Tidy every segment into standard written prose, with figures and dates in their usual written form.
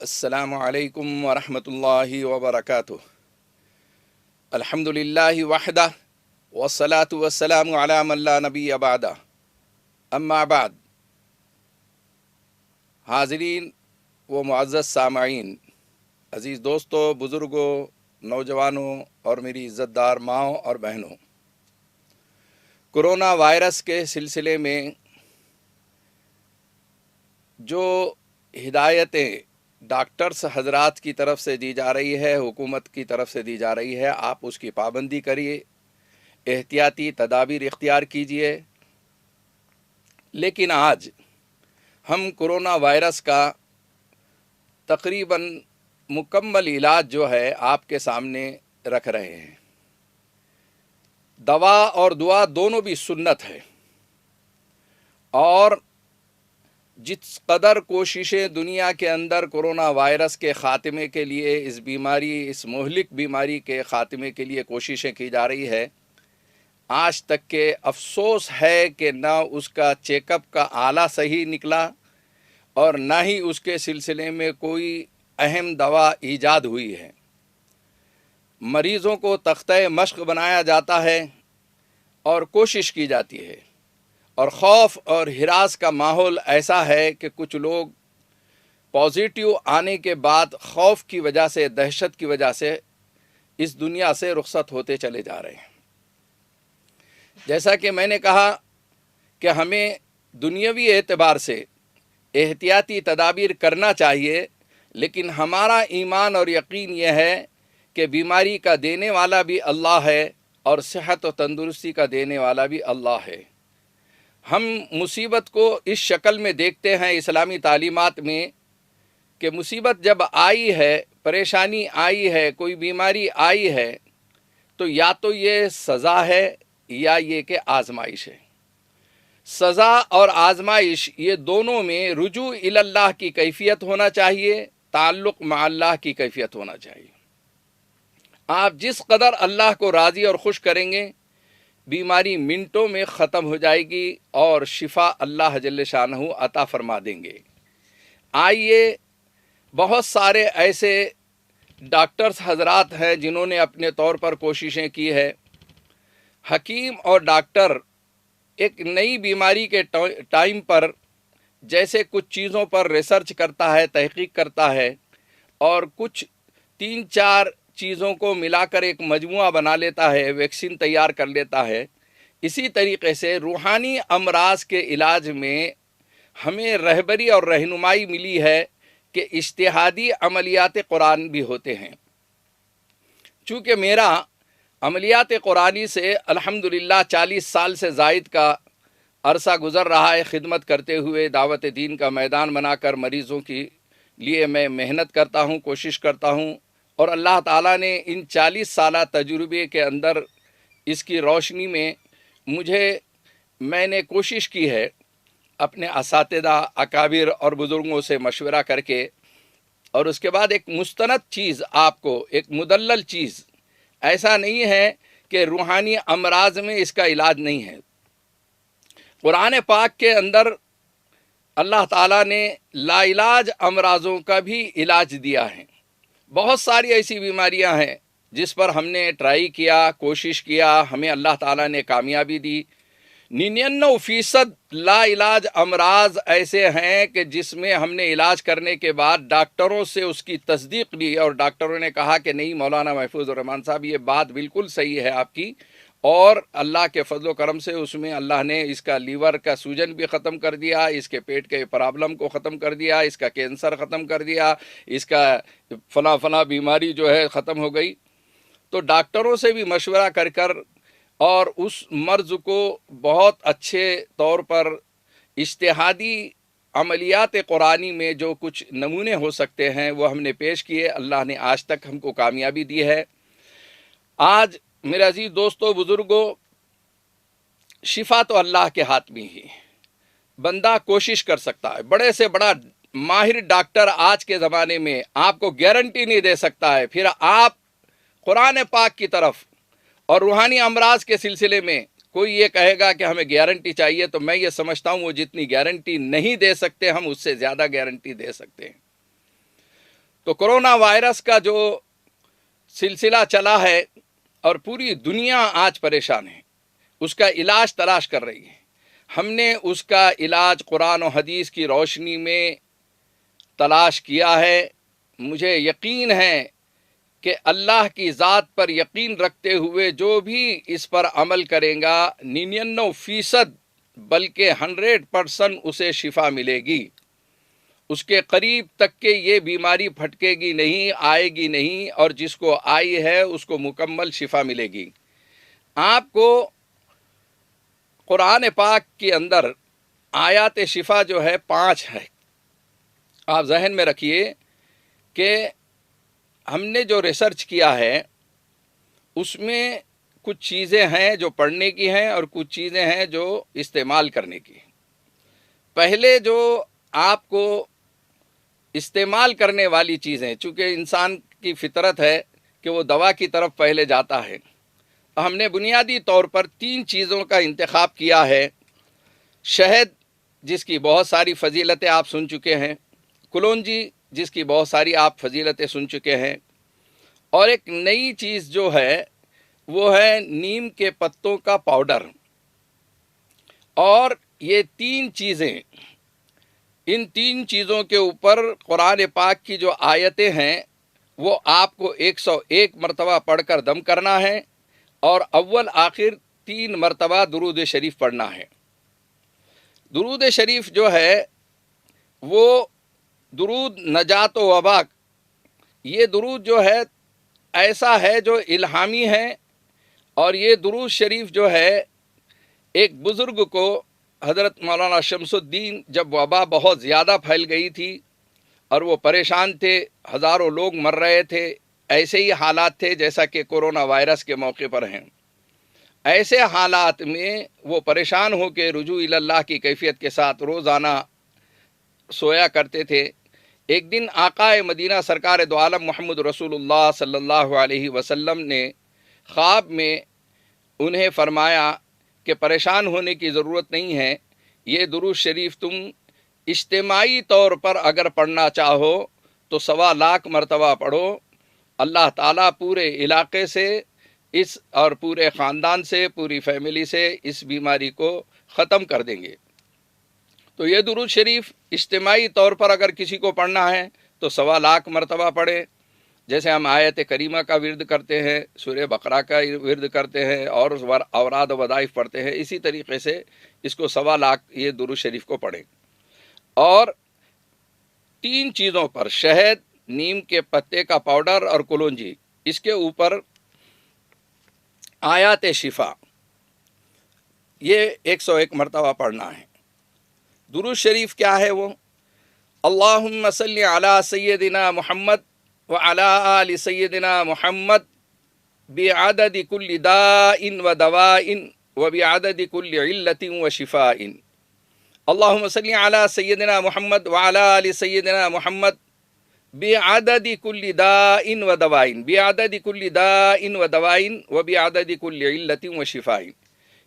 السلام علیکم ورحمۃ اللہ وبرکاتہ۔ الحمدللہ وحدہ والصلاة والسلام علی من لا نبی بعدہ، اما بعد۔ حاضرین و معزز سامعین، عزیز دوستوں، بزرگوں، نوجوانوں اور میری عزت دار ماؤں اور بہنوں، کرونا وائرس کے سلسلے میں جو ہدایتیں ڈاکٹرز حضرات کی طرف سے دی جا رہی ہے، حکومت کی طرف سے دی جا رہی ہے، آپ اس کی پابندی کریے، احتیاطی تدابیر اختیار کیجئے۔ لیکن آج ہم کرونا وائرس کا تقریباً مکمل علاج جو ہے آپ کے سامنے رکھ رہے ہیں۔ دوا اور دعا دونوں بھی سنت ہے، اور جس قدر کوششیں دنیا کے اندر کرونا وائرس کے خاتمے کے لیے، اس مہلک بیماری کے خاتمے کے لیے کوششیں کی جا رہی ہے، آج تک کے افسوس ہے کہ نہ اس کا چیک اپ کا آلہ صحیح نکلا اور نہ ہی اس کے سلسلے میں کوئی اہم دوا ایجاد ہوئی ہے۔ مریضوں کو تختہ مشق بنایا جاتا ہے اور کوشش کی جاتی ہے، اور خوف اور ہراس کا ماحول ایسا ہے کہ کچھ لوگ پازیٹیو آنے کے بعد خوف کی وجہ سے، دہشت کی وجہ سے اس دنیا سے رخصت ہوتے چلے جا رہے ہیں۔ جیسا کہ میں نے کہا کہ ہمیں دنیاوی اعتبار سے احتیاطی تدابیر کرنا چاہیے، لیکن ہمارا ایمان اور یقین یہ ہے کہ بیماری کا دینے والا بھی اللہ ہے اور صحت و تندرستی کا دینے والا بھی اللہ ہے۔ ہم مصیبت کو اس شکل میں دیکھتے ہیں اسلامی تعلیمات میں کہ مصیبت جب آئی ہے، پریشانی آئی ہے، کوئی بیماری آئی ہے، تو یا تو یہ سزا ہے یا یہ کہ آزمائش ہے۔ سزا اور آزمائش یہ دونوں میں رجوع الی اللہ کی کیفیت ہونا چاہیے، تعلق مع اللہ کی کیفیت ہونا چاہیے۔ آپ جس قدر اللہ کو راضی اور خوش کریں گے، بیماری منٹوں میں ختم ہو جائے گی اور شفا اللہ جل شانہ عطا فرما دیں گے۔ آئیے، بہت سارے ایسے ڈاکٹرز حضرات ہیں جنہوں نے اپنے طور پر کوششیں کی ہے۔ حکیم اور ڈاکٹر ایک نئی بیماری کے ٹائم پر جیسے کچھ چیزوں پر ریسرچ کرتا ہے، تحقیق کرتا ہے، اور کچھ 3-4 چیزوں کو ملا کر ایک مجموعہ بنا لیتا ہے، ویکسین تیار کر لیتا ہے، اسی طریقے سے روحانی امراض کے علاج میں ہمیں رہبری اور رہنمائی ملی ہے کہ اجتہادی عملیات قرآن بھی ہوتے ہیں۔ چونکہ میرا عملیات قرآنی سے الحمدللہ 40 سال سے زائد کا عرصہ گزر رہا ہے، خدمت کرتے ہوئے دعوت دین کا میدان بنا کر مریضوں کے لیے میں محنت کرتا ہوں، کوشش کرتا ہوں، اور اللہ تعالیٰ نے ان 40 سالہ تجربے کے اندر اس کی روشنی میں میں نے کوشش کی ہے اپنے اساتذہ، اکابر اور بزرگوں سے مشورہ کر کے، اور اس کے بعد ایک مستند چیز، آپ کو ایک مدلل چیز، ایسا نہیں ہے کہ روحانی امراض میں اس کا علاج نہیں ہے۔ قرآن پاک کے اندر اللہ تعالیٰ نے لا علاج امراضوں کا بھی علاج دیا ہے۔ بہت ساری ایسی بیماریاں ہیں جس پر ہم نے ٹرائی کیا، کوشش کیا، ہمیں اللہ تعالیٰ نے کامیابی دی۔ 99% لا علاج امراض ایسے ہیں کہ جس میں ہم نے علاج کرنے کے بعد ڈاکٹروں سے اس کی تصدیق لی، اور ڈاکٹروں نے کہا کہ نہیں مولانا محفوظ الرحمان صاحب، یہ بات بالکل صحیح ہے آپ کی، اور اللہ کے فضل و کرم سے اس میں اللہ نے اس کا لیور کا سوجن بھی ختم کر دیا، اس کے پیٹ کے پرابلم کو ختم کر دیا، اس کا کینسر ختم کر دیا، اس کا فلاں بیماری جو ہے ختم ہو گئی۔ تو ڈاکٹروں سے بھی مشورہ کر کر اور اس مرض کو بہت اچھے طور پر اجتہادی عملیات قرآنی میں جو کچھ نمونے ہو سکتے ہیں وہ ہم نے پیش کیے۔ اللہ نے آج تک ہم کو کامیابی دی ہے۔ آج میرے عزیز دوستو، بزرگوں، شفا تو اللہ کے ہاتھ میں ہی ہے۔ بندہ کوشش کر سکتا ہے، بڑے سے بڑا ماہر ڈاکٹر آج کے زمانے میں آپ کو گارنٹی نہیں دے سکتا ہے، پھر آپ قرآن پاک کی طرف اور روحانی امراض کے سلسلے میں کوئی یہ کہے گا کہ ہمیں گارنٹی چاہیے، تو میں یہ سمجھتا ہوں وہ جتنی گارنٹی نہیں دے سکتے، ہم اس سے زیادہ گارنٹی دے سکتے ہیں۔ تو کرونا وائرس کا جو سلسلہ چلا ہے اور پوری دنیا آج پریشان ہے، اس کا علاج تلاش کر رہی ہے۔ ہم نے اس کا علاج قرآن و حدیث کی روشنی میں تلاش کیا ہے۔ مجھے یقین ہے کہ اللہ کی ذات پر یقین رکھتے ہوئے جو بھی اس پر عمل کرے گا 99% بلکہ 100% اسے شفا ملے گی۔ اس کے قریب تک کہ یہ بیماری پھٹکے گی نہیں، آئے گی نہیں، اور جس کو آئی ہے اس کو مکمل شفا ملے گی۔ آپ کو قرآن پاک کے اندر آیات شفا جو ہے 5 ہے۔ آپ ذہن میں رکھیے کہ ہم نے جو ریسرچ کیا ہے اس میں کچھ چیزیں ہیں جو پڑھنے کی ہیں اور کچھ چیزیں ہیں جو استعمال کرنے کی۔ پہلے جو آپ کو استعمال کرنے والی چیزیں، چونکہ انسان کی فطرت ہے کہ وہ دوا کی طرف پہلے جاتا ہے، تو ہم نے بنیادی طور پر 3 چیزوں کا انتخاب کیا ہے۔ شہد، جس کی بہت ساری فضیلتیں آپ سن چکے ہیں، کلونجی، جس کی بہت ساری آپ فضیلتیں سن چکے ہیں، اور ایک نئی چیز جو ہے وہ ہے نیم کے پتوں کا پاؤڈر۔ اور یہ 3 چیزیں، ان 3 چیزوں کے اوپر قرآن پاک کی جو آیتیں ہیں وہ آپ کو 101 مرتبہ پڑھ کر دم کرنا ہے، اور اول آخر 3 مرتبہ درود شریف پڑھنا ہے۔ درود شریف جو ہے وہ درود نجات و وبا، یہ درود جو ہے ایسا ہے جو الہامی ہے، اور یہ درود شریف جو ہے ایک بزرگ کو، حضرت مولانا شمس الدین، جب وبا بہت زیادہ پھیل گئی تھی اور وہ پریشان تھے، ہزاروں لوگ مر رہے تھے، ایسے ہی حالات تھے جیسا کہ کورونا وائرس کے موقع پر ہیں، ایسے حالات میں وہ پریشان ہو کے رجوع اللہ کی کیفیت کے ساتھ روزانہ سویا کرتے تھے۔ ایک دن آقا مدینہ سرکار دو عالم محمد رسول اللہ صلی اللہ علیہ وسلم نے خواب میں انہیں فرمایا کہ پریشان ہونے کی ضرورت نہیں ہے، یہ درود شریف تم اجتماعی طور پر اگر پڑھنا چاہو تو 1.25 لاکھ مرتبہ پڑھو، اللہ تعالیٰ پورے علاقے سے اس اور پورے خاندان سے، پوری فیملی سے اس بیماری کو ختم کر دیں گے۔ تو یہ درود شریف اجتماعی طور پر اگر کسی کو پڑھنا ہے تو 1.25 لاکھ مرتبہ پڑھے، جیسے ہم آیت کریمہ کا ورد کرتے ہیں، سورہ بقرہ کا ورد کرتے ہیں، اور اوراد و وظائف پڑھتے ہیں، اسی طریقے سے اس کو 1.25 لاکھ یہ درود شریف کو پڑھیں۔ اور 3 چیزوں پر، شہد، نیم کے پتے کا پاؤڈر اور کلونجی، اس کے اوپر آیات شفا، یہ 101 مرتبہ پڑھنا ہے۔ درود شریف کیا ہے وہ؟ اللہم صلی علی سیدنا محمد وعلی آل سیدنا محمد بعدد کل داء و دواء و بعدد کل علت و شفاء۔ اللہم صلی علی سیدنا محمد وعلی آل سیدنا محمد بعدد کل داء و دواء، بعدد کل داء و دواء و بعدد کل علت و شفاء۔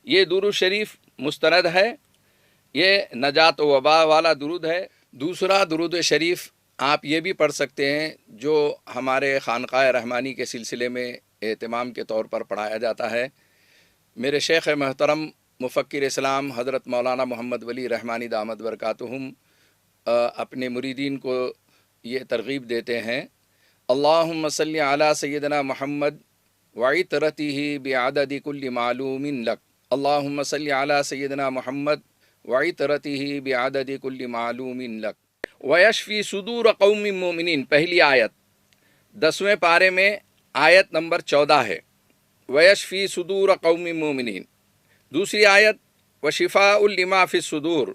یہ درود شریف مستند ہے، یہ نجات و وبا والا درود ہے۔ دوسرا درود شریف آپ یہ بھی پڑھ سکتے ہیں جو ہمارے خانقاہ رحمانی کے سلسلے میں اہتمام کے طور پر پڑھایا جاتا ہے۔ میرے شیخ محترم مفکر اسلام حضرت مولانا محمد ولی رحمانی دامت برکاتہم اپنے مریدین کو یہ ترغیب دیتے ہیں، اللہم صلی علی سیدنا محمد وعطرتہ بعدد کل معلوم لک، اللہم صلی علی سیدنا محمد وعطرتہ بعدد کل معلوم لک ویشفی صدور قوم مومنین۔ پہلی آیت 10ویں پارے میں آیت نمبر 14 ہے، ویشفی صدور قوم مومنین۔ دوسری آیت وشفاء لما فی الصدور،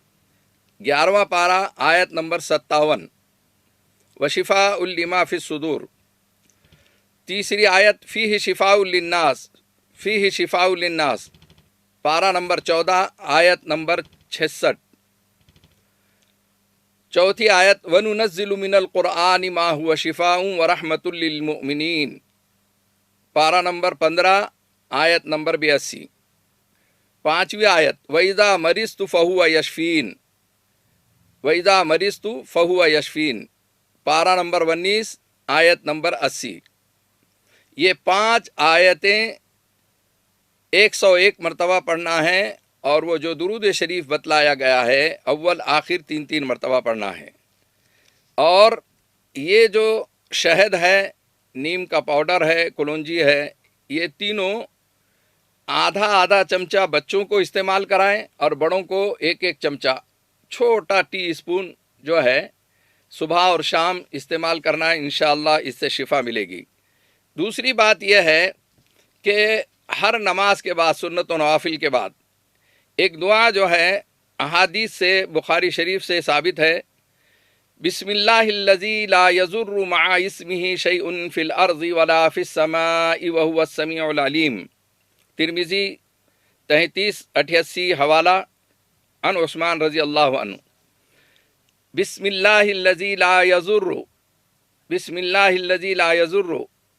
11واں پارہ آیت نمبر 57، وشفاء لما فی الصدور۔ تیسری آیت فیہ شفاء للناس، فیہ شفاء للناس، پارہ نمبر 14 آیت نمبر 66۔ چوتھی آیت وَنُنَزِّلُ مِنَ الْقُرْآنِ مَا هُوَ شِفَاءٌ وَرَحْمَةٌ لِّلْمُؤْمِنِينَ، پارہ نمبر 15 آیت نمبر 82۔ پانچویں آیت وَإِذَا مَرِضْتُ فَهُوَ يَشْفِينِ، وَإِذَا مَرِضْتُ فَهُوَ يَشْفِينِ، پارہ نمبر 19 آیت نمبر 80۔ یہ 5 آیتیں 101 مرتبہ پڑھنا ہے، اور وہ جو درود شریف بتلایا گیا ہے اول آخر 3 مرتبہ پڑھنا ہے۔ اور یہ جو شہد ہے، نیم کا پاؤڈر ہے، کلونجی ہے، یہ تینوں آدھا چمچہ بچوں کو استعمال کرائیں اور بڑوں کو 1 چمچہ، چھوٹا ٹی اسپون جو ہے، صبح اور شام استعمال کرنا ہے، انشاءاللہ اس سے شفا ملے گی۔ دوسری بات یہ ہے کہ ہر نماز کے بعد، سنت و نوافل کے بعد، ایک دعا جو ہے احادیث سے، بخاری شریف سے ثابت ہے، بسم اللہ الذی لا یضر مع اسمہ شیء فی الارض ولا فی السماء وہو السمیع العلیم، ترمذی 3388 حوالہ عن عثمان رضی اللہ عنہ۔ بسم اللہ الذی لا یضر، بسم اللہ الذی لا یضر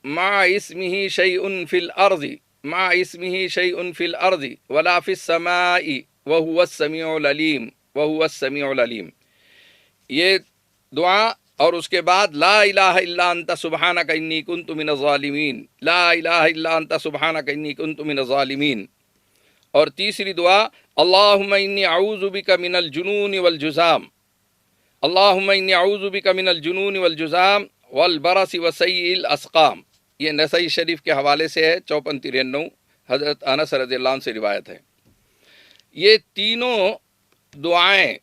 مع اسمہ شیء فی الارض، مع اسمہ شیء فی الارض ولا فی السماء وہو السمیع العلیم، وہو السمیع العلیم، یہ دعا۔ اور اس کے بعد لا الہ الا انت سبحانک انی کنت من الظالمین، لا الہ الا انت سبحانک انی کنت من الظالمین۔ اور تیسری دعا اللہم انی اعوذ بک من الجنون والجذام، اللہم انی اعوذ بک من الجنون والجذام والبرص وسیء الاسقام، یہ نسائی شریف کے حوالے سے ہے، 5493، حضرت انس رضی اللہ عنہ سے روایت ہے۔ یہ تینوں دعائیں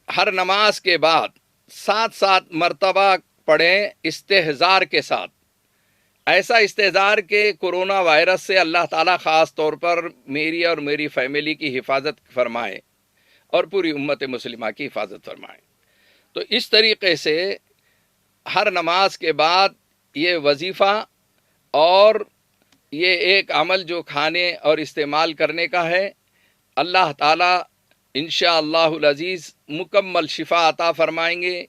ہر نماز کے بعد 7 مرتبہ پڑھیں استحضار کے ساتھ، ایسا استحضار کہ کورونا وائرس سے اللہ تعالیٰ خاص طور پر میری اور میری فیملی کی حفاظت فرمائے اور پوری امت مسلمہ کی حفاظت فرمائے۔ تو اس طریقے سے ہر نماز کے بعد یہ وظیفہ اور یہ ایک عمل جو کھانے اور استعمال کرنے کا ہے، اللہ تعالیٰ انشاءاللہ العزیز مکمل شفا عطا فرمائیں گے۔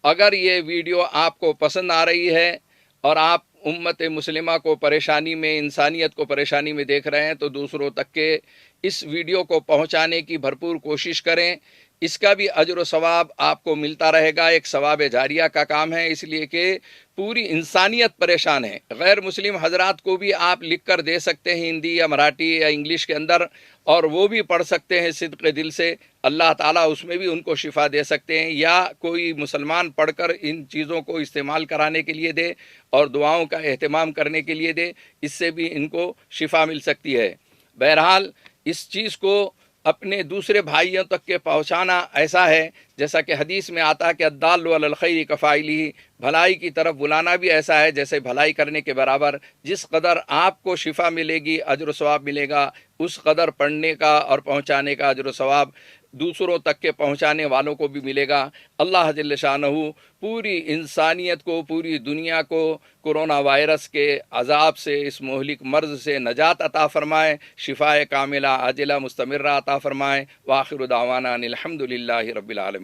اگر یہ ویڈیو آپ کو پسند آ رہی ہے اور آپ امت مسلمہ کو پریشانی میں، انسانیت کو پریشانی میں دیکھ رہے ہیں، تو دوسروں تک کے اس ویڈیو کو پہنچانے کی بھرپور کوشش کریں۔ اس کا بھی اجر و ثواب آپ کو ملتا رہے گا، ایک ثواب جاریہ کا کام ہے، اس لیے کہ پوری انسانیت پریشان ہے۔ غیر مسلم حضرات کو بھی آپ لکھ کر دے سکتے ہیں ہندی یا مراٹھی یا انگلش کے اندر، اور وہ بھی پڑھ سکتے ہیں صدق دل سے، اللہ تعالیٰ اس میں بھی ان کو شفا دے سکتے ہیں، یا کوئی مسلمان پڑھ کر ان چیزوں کو استعمال کرانے کے لیے دے اور دعاؤں کا اہتمام کرنے کے لیے دے، اس سے بھی ان کو شفا مل سکتی ہے۔ بہرحال اس چیز کو اپنے دوسرے بھائیوں تک کے پہنچانا ایسا ہے جیسا کہ حدیث میں آتا ہے کہ الدال علی الخیر کفاعلہ، بھلائی کی طرف بلانا بھی ایسا ہے جیسے بھلائی کرنے کے برابر۔ جس قدر آپ کو شفا ملے گی، اجر و ثواب ملے گا، اس قدر پڑھنے کا اور پہنچانے کا اجر و ثواب دوسروں تک کے پہنچانے والوں کو بھی ملے گا۔ اللہ جل شانہ پوری انسانیت کو، پوری دنیا کو کورونا وائرس کے عذاب سے، اس مہلک مرض سے نجات عطا فرمائے، شفاء کاملہ عاجلہ مستمرہ عطا فرمائے۔ وآخر دعوانا ان الحمد للہ رب العالمین۔